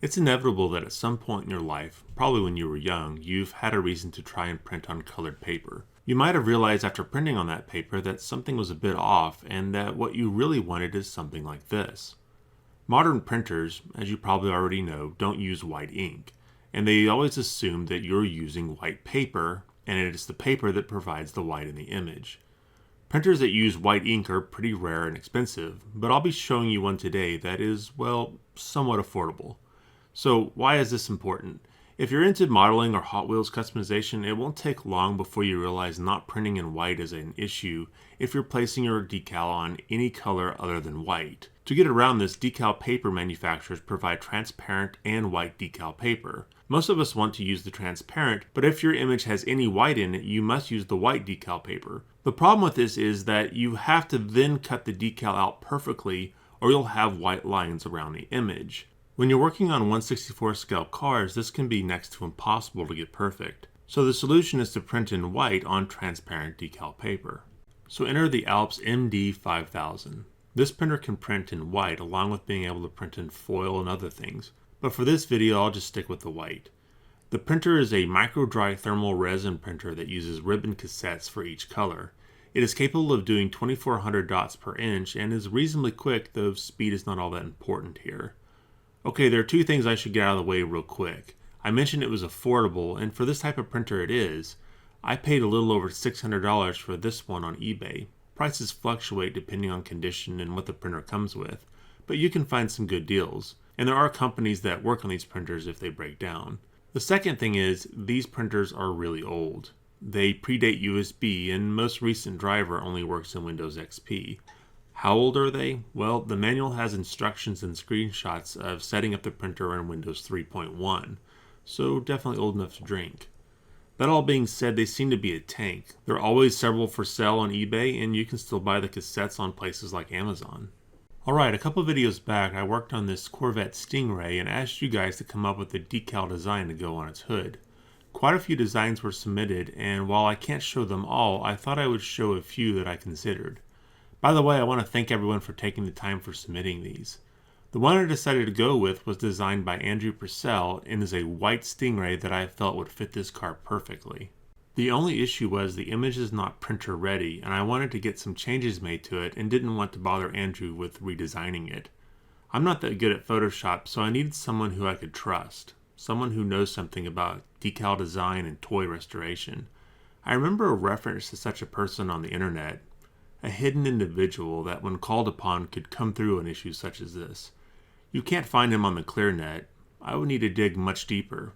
It's inevitable that at some point in your life, probably when you were young, you've had a reason to try and print on colored paper. You might have realized after printing on that paper that something was a bit off and that what you really wanted is something like this. Modern printers, as you probably already know, don't use white ink, and they always assume that you're using white paper, and it is the paper that provides the white in the image. Printers that use white ink are pretty rare and expensive, but I'll be showing you one today that is, well, somewhat affordable. So why is this important? If you're into modeling or Hot Wheels customization, it won't take long before you realize not printing in white is an issue if you're placing your decal on any color other than white. To get around this, decal paper manufacturers provide transparent and white decal paper. Most of us want to use the transparent, but if your image has any white in it, you must use the white decal paper. The problem with this is that you have to then cut the decal out perfectly or you'll have white lines around the image. When you're working on 1/64 scale cars, this can be next to impossible to get perfect. So the solution is to print in white on transparent decal paper. So enter the ALPS MD-5000. This printer can print in white along with being able to print in foil and other things. But for this video, I'll just stick with the white. The printer is a micro-dry thermal resin printer that uses ribbon cassettes for each color. It is capable of doing 2400 dots per inch and is reasonably quick, though speed is not all that important here. Okay, there are two things I should get out of the way real quick. I mentioned it was affordable, and for this type of printer it is. I paid a little over $600 for this one on eBay. Prices fluctuate depending on condition and what the printer comes with, but you can find some good deals. And there are companies that work on these printers if they break down. The second thing is, these printers are really old. They predate USB, and most recent driver only works in Windows XP. How old are they? Well, the manual has instructions and screenshots of setting up the printer in Windows 3.1, so definitely old enough to drink. That all being said, they seem to be a tank. There are always several for sale on eBay, and you can still buy the cassettes on places like Amazon. Alright, a couple videos back I worked on this Corvette Stingray and asked you guys to come up with a decal design to go on its hood. Quite a few designs were submitted, and while I can't show them all, I thought I would show a few that I considered. By the way, I want to thank everyone for taking the time for submitting these. The one I decided to go with was designed by Andrew Purcell and is a white Stingray that I felt would fit this car perfectly. The only issue was the image is not printer ready, and I wanted to get some changes made to it and didn't want to bother Andrew with redesigning it. I'm not that good at Photoshop, so I needed someone who I could trust. Someone who knows something about decal design and toy restoration. I remember a reference to such a person on the internet. A hidden individual that when called upon could come through on issues such as this. You can't find him on the clear net. I would need to dig much deeper.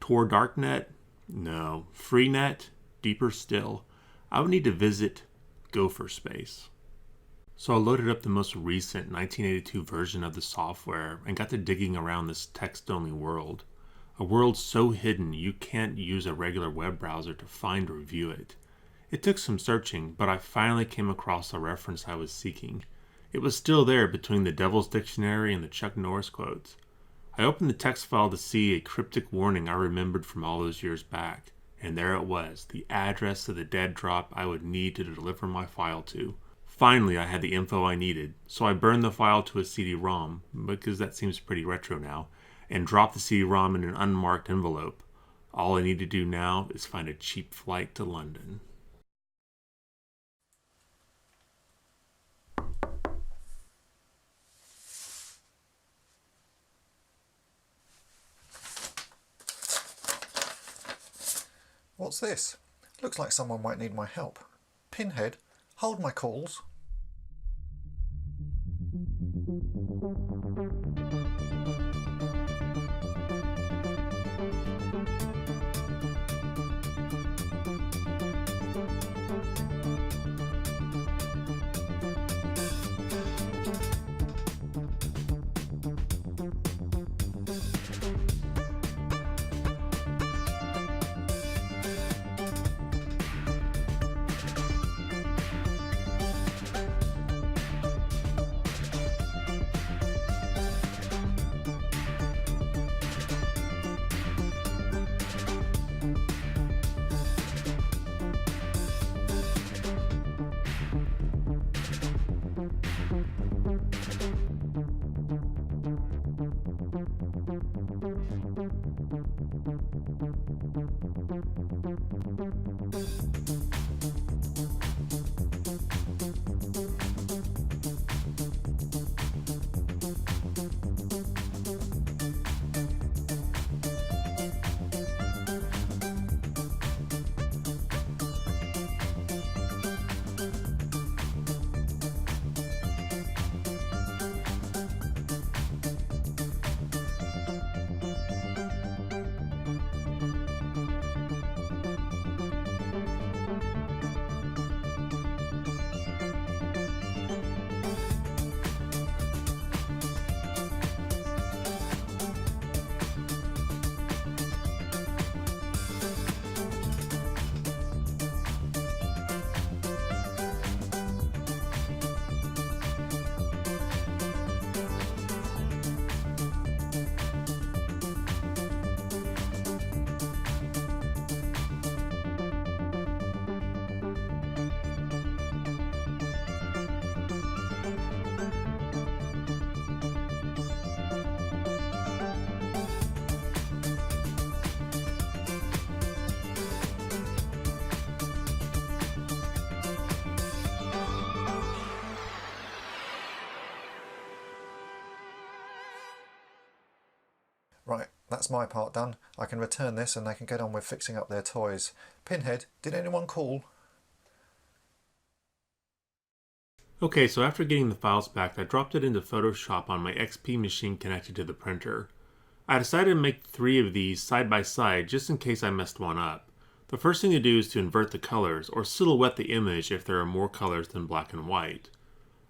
Tor Darknet? No. Freenet? Deeper still. I would need to visit Gopher Space. So I loaded up the most recent 1982 version of the software and got to digging around this text-only world. A world so hidden you can't use a regular web browser to find or view it. It took some searching, but I finally came across the reference I was seeking. It was still there between the Devil's Dictionary and the Chuck Norris quotes. I opened the text file to see a cryptic warning I remembered from all those years back, and there it was, the address of the dead drop I would need to deliver my file to. Finally, I had the info I needed, so I burned the file to a CD-ROM, because that seems pretty retro now, and dropped the CD-ROM in an unmarked envelope. All I need to do now is find a cheap flight to London. What's this? Looks like someone might need my help. Pinhead, hold my calls. Right, that's my part done. I can return this and they can get on with fixing up their toys. Pinhead, did anyone call? Okay, so after getting the files back, I dropped it into Photoshop on my XP machine connected to the printer. I decided to make 3 of these side by side just in case I messed one up. The first thing to do is to invert the colors, or silhouette the image if there are more colors than black and white.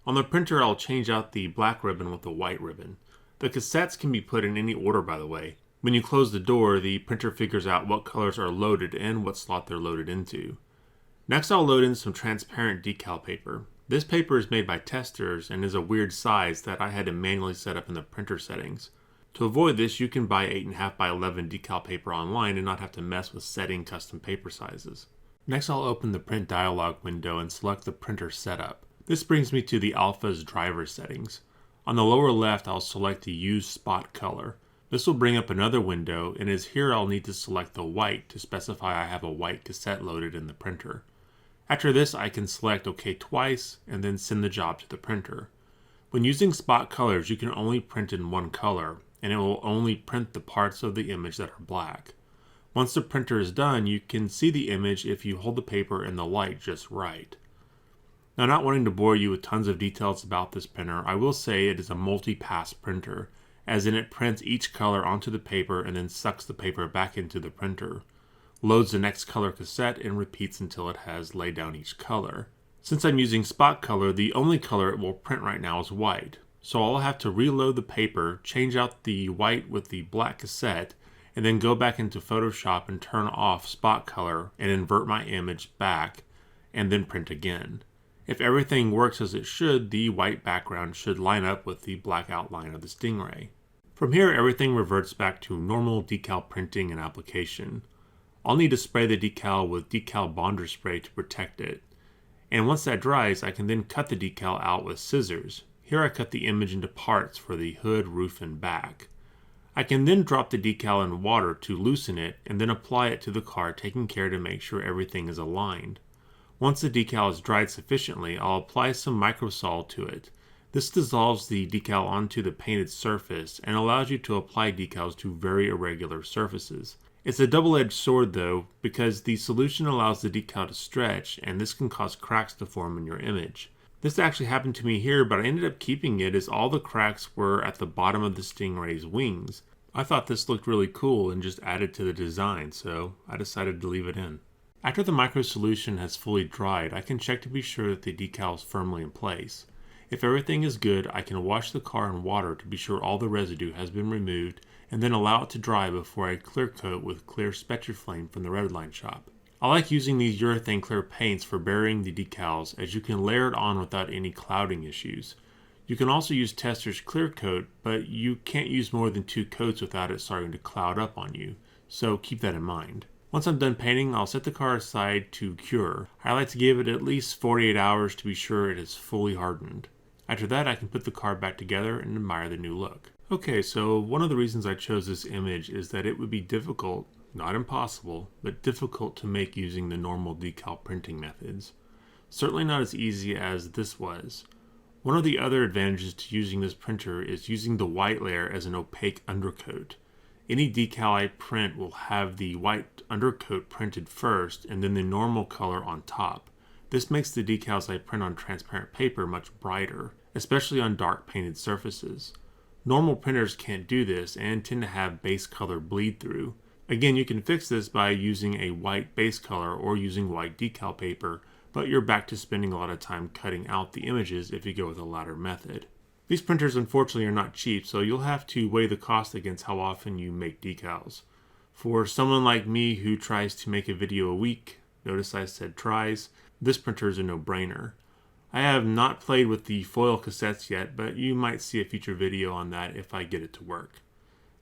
On the printer, I'll change out the black ribbon with the white ribbon. The cassettes can be put in any order, by the way. When you close the door, the printer figures out what colors are loaded and what slot they're loaded into. Next, I'll load in some transparent decal paper. This paper is made by testers and is a weird size that I had to manually set up in the printer settings. To avoid this, you can buy 8.5 by 11 decal paper online and not have to mess with setting custom paper sizes. Next, I'll open the print dialog window and select the printer setup. This brings me to the Alpha's driver settings. On the lower left, I'll select the Use Spot Color. This will bring up another window, and is here I'll need to select the white to specify I have a white cassette loaded in the printer. After this, I can select OK twice and then send the job to the printer. When using spot colors, you can only print in one color, and it will only print the parts of the image that are black. Once the printer is done, you can see the image if you hold the paper and the light just right. Now, not wanting to bore you with tons of details about this printer, I will say it is a multi-pass printer, as in it prints each color onto the paper and then sucks the paper back into the printer, loads the next color cassette, and repeats until it has laid down each color. Since I'm using spot color, the only color it will print right now is white, so I'll have to reload the paper, change out the white with the black cassette, and then go back into Photoshop and turn off spot color and invert my image back, and then print again. If everything works as it should, the white background should line up with the black outline of the stingray. From here, everything reverts back to normal decal printing and application. I'll need to spray the decal with decal bonder spray to protect it. And once that dries, I can then cut the decal out with scissors. Here I cut the image into parts for the hood, roof, and back. I can then drop the decal in water to loosen it and then apply it to the car, taking care to make sure everything is aligned. Once the decal is dried sufficiently, I'll apply some microsol to it. This dissolves the decal onto the painted surface and allows you to apply decals to very irregular surfaces. It's a double-edged sword though, because the solution allows the decal to stretch, and this can cause cracks to form in your image. This actually happened to me here, but I ended up keeping it as all the cracks were at the bottom of the stingray's wings. I thought this looked really cool and just added to the design, so I decided to leave it in. After the micro solution has fully dried, I can check to be sure that the decal is firmly in place. If everything is good, I can wash the car in water to be sure all the residue has been removed, and then allow it to dry before I clear coat with clear Spectraflame from the Redline shop. I like using these urethane clear paints for burying the decals, as you can layer it on without any clouding issues. You can also use Tester's clear coat, but you can't use more than 2 coats without it starting to cloud up on you, so keep that in mind. Once I'm done painting, I'll set the car aside to cure. I like to give it at least 48 hours to be sure it is fully hardened. After that, I can put the car back together and admire the new look. Okay, so one of the reasons I chose this image is that it would be difficult, not impossible, but difficult to make using the normal decal printing methods. Certainly not as easy as this was. One of the other advantages to using this printer is using the white layer as an opaque undercoat. Any decal I print will have the white undercoat printed first and then the normal color on top. This makes the decals I print on transparent paper much brighter, especially on dark painted surfaces. Normal printers can't do this and tend to have base color bleed through. Again, you can fix this by using a white base color or using white decal paper, but you're back to spending a lot of time cutting out the images if you go with the latter method. These printers unfortunately are not cheap, so you'll have to weigh the cost against how often you make decals. For someone like me who tries to make a video a week, notice I said tries, this printer is a no-brainer. I have not played with the foil cassettes yet, but you might see a future video on that if I get it to work.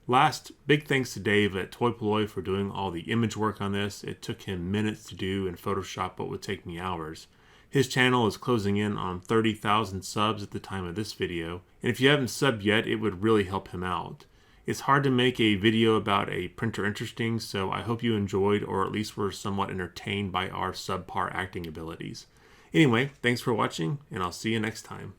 Last, big thanks to Dave at Toy Polloi for doing all the image work on this. It took him minutes to do in Photoshop what would take me hours. His channel is closing in on 30,000 subs at the time of this video, and if you haven't subbed yet, it would really help him out. It's hard to make a video about a printer interesting, so I hope you enjoyed or at least were somewhat entertained by our subpar acting abilities. Anyway, thanks for watching, and I'll see you next time.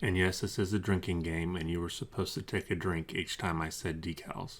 And yes, this is a drinking game, and you were supposed to take a drink each time I said decals.